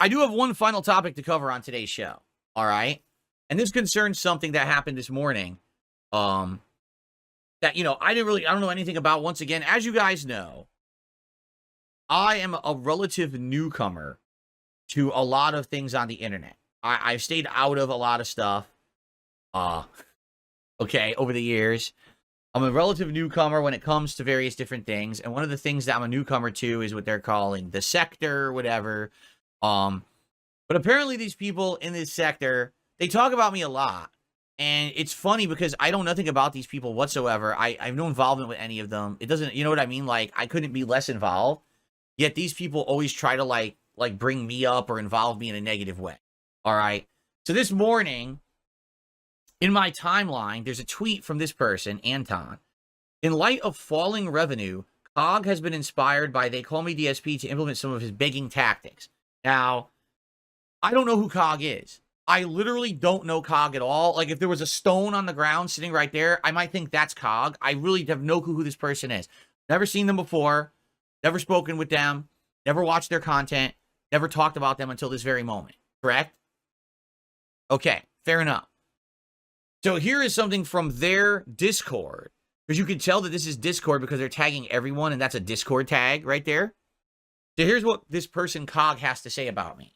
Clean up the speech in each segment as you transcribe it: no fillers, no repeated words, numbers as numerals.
I do have one final topic to cover on today's show. All right. And this concerns something that happened this morning. That, I don't know anything about. Once again, as you guys know, I am a relative newcomer to a lot of things on the internet. I've stayed out of a lot of stuff. Okay, over the years. I'm a relative newcomer when it comes to various different things. And one of the things that I'm a newcomer to is what they're calling the sector or whatever. But apparently these people in this sector, they talk about me a lot. And it's funny because I know nothing about these people whatsoever. I have no involvement with any of them. It doesn't, you know what I mean? Like, I couldn't be less involved. Yet these people always try to like bring me up or involve me in a negative way. All right. So this morning in my timeline, there's a tweet from this person, Anton. In light of falling revenue, COG has been inspired by They Call Me DSP to implement some of his begging tactics. Now, I don't know who COG is. I literally don't know COG at all. Like, if there was a stone on the ground sitting right there, I might think that's COG. I really have no clue who this person is. Never seen them before. Never spoken with them. Never watched their content. Never talked about them until this very moment. Correct? Okay, fair enough. So here is something from their Discord. Because you can tell that this is Discord because they're tagging everyone, and that's a Discord tag right there. So here's what this person COG has to say about me.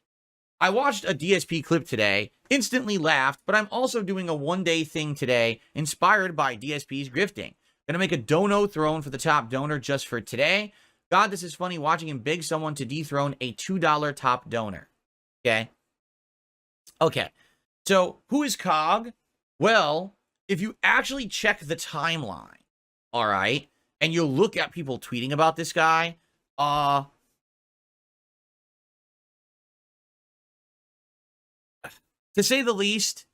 I watched a DSP clip today, instantly laughed, but I'm also doing a one-day thing today inspired by DSP's grifting. Gonna make a dono throne for the top donor just for today. God, this is funny watching him beg someone to dethrone a $2 top donor. Okay. Okay. So who is COG? Well, if you actually check the timeline, all right, and you look at people tweeting about this guy, to say the least,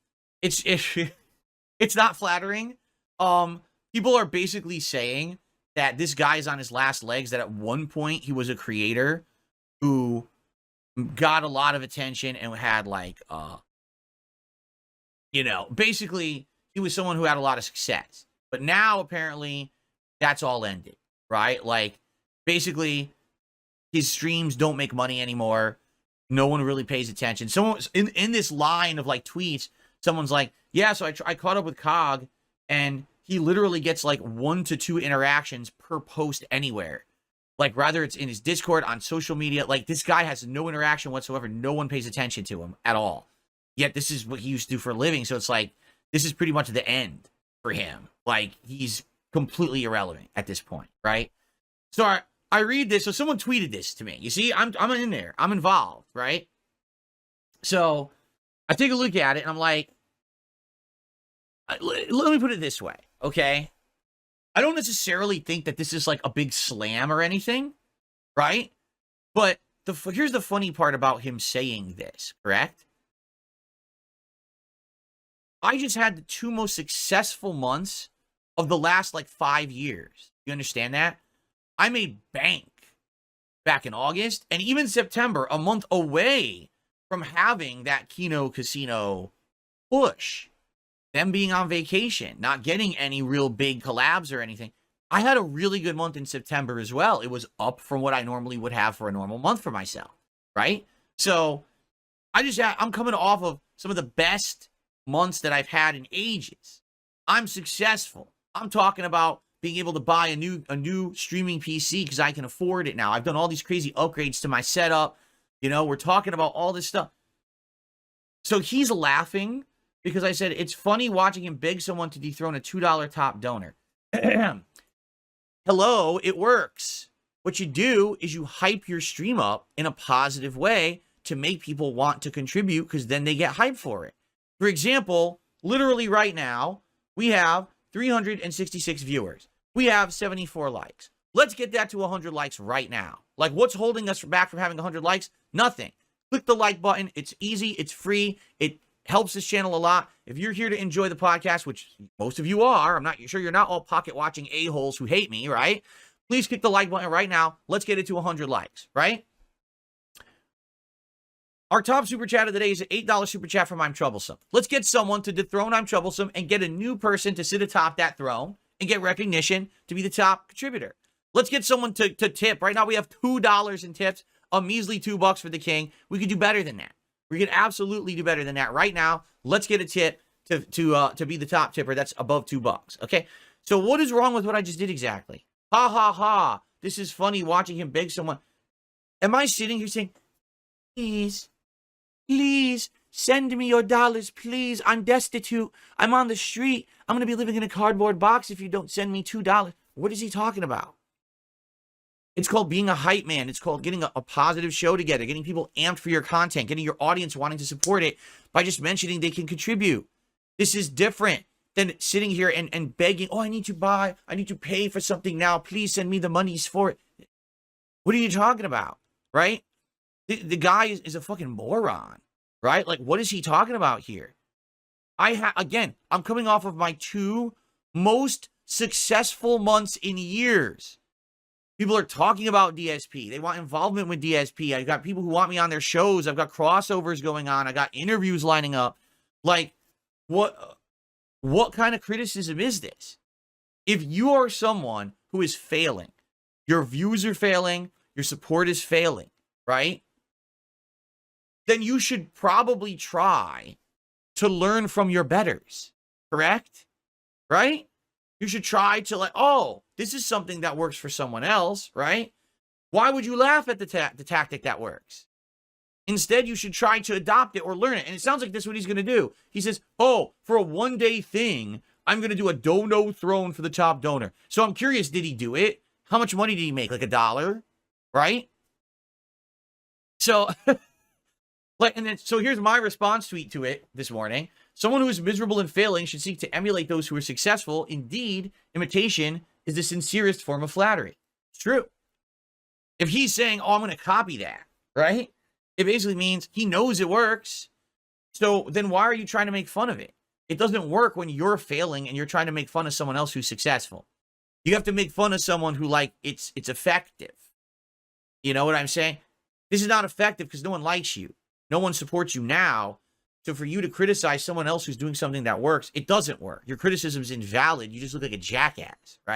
it's not flattering. People are basically saying that this guy is on his last legs, that at one point he was a creator who got a lot of attention and had like, basically he was someone who had a lot of success. But now apparently that's all ended, right? Like, basically his streams don't make money anymore. No one really pays attention. Someone in this line of like tweets, someone's like, yeah, so I caught up with COG and he literally gets like 1 to 2 interactions per post anywhere. Like, rather it's in his Discord, on social media, like this guy has no interaction whatsoever. No one pays attention to him at all. Yet this is what he used to do for a living. So it's like, this is pretty much the end for him. Like, he's completely irrelevant at this point, right? So I read this. So someone tweeted this to me. You see, I'm in there. I'm involved, right? So I take a look at it and I'm like, let me put it this way, okay? I don't necessarily think that this is like a big slam or anything, right? But here's the funny part about him saying this, correct? I just had the 2 most successful months of the last like 5 years. You understand that? I made bank back in August and even September, a month away from having that Kino Casino push. Them being on vacation, not getting any real big collabs or anything. I had a really good month in September as well. It was up from what I normally would have for a normal month for myself, right? So I'm coming off of some of the best months that I've had in ages. I'm successful. I'm talking about being able to buy a new streaming PC because I can afford it now. I've done all these crazy upgrades to my setup. We're talking about all this stuff. So he's laughing because I said, it's funny watching him beg someone to dethrone a $2 top donor. Hello, it works. What you do is you hype your stream up in a positive way to make people want to contribute because then they get hyped for it. For example, literally right now, we have 366 viewers. We have 74 likes. Let's get that to 100 likes right now. Like, what's holding us back from having 100 likes? Nothing. Click the like button. It's easy. It's free. It helps this channel a lot. If you're here to enjoy the podcast, which most of you are, I'm not sure you're not all pocket watching a-holes who hate me, right? Please click the like button right now. Let's get it to 100 likes, right? Our top super chat of the day is an $8 super chat from I'm Troublesome. Let's get someone to dethrone I'm Troublesome and get a new person to sit atop that throne and get recognition to be the top contributor. Let's get someone to tip. Right now we have $2 in tips. a measly $2 for the king. We could do better than that. We could absolutely do better than that. Right now, let's get a tip to be the top tipper. That's above $2. Okay. So what is wrong with what I just did exactly? Ha ha ha. This is funny watching him beg someone. Am I sitting here saying, please, please send me your dollars, please. I'm destitute. I'm on the street. I'm going to be living in a cardboard box if you don't send me $2. What is he talking about? It's called being a hype man. It's called getting a positive show together, getting people amped for your content, getting your audience wanting to support it by just mentioning they can contribute. This is different than sitting here and begging, oh, I need to pay for something now. Please send me the monies for it. What are you talking about, right? The guy is a fucking moron, right? Like, what is he talking about here? Again, I'm coming off of my 2 most successful months in years. People are talking about DSP. They want involvement with DSP. I've got people who want me on their shows. I've got crossovers going on. I got interviews lining up. Like, what kind of criticism is this? If you are someone who is failing, your views are failing, your support is failing, right? Then you should probably try to learn from your betters, correct? Right? You should try to like, oh, this is something that works for someone else, right? Why would you laugh at the tactic that works? Instead, you should try to adopt it or learn it. And it sounds like this is what he's going to do. He says, oh, for a one-day thing, I'm going to do a dono throne for the top donor. So I'm curious, did he do it? How much money did he make? Like $1, right? So, so here's my response tweet to it this morning. Someone who is miserable and failing should seek to emulate those who are successful. Indeed, imitation is the sincerest form of flattery. It's true. If he's saying, oh, I'm going to copy that, right? It basically means he knows it works. So then why are you trying to make fun of it? It doesn't work when you're failing and you're trying to make fun of someone else who's successful. You have to make fun of someone who, like, it's effective. You know what I'm saying? This is not effective because no one likes you. No one supports you now. So for you to criticize someone else who's doing something that works, it doesn't work. Your criticism is invalid. You just look like a jackass, right?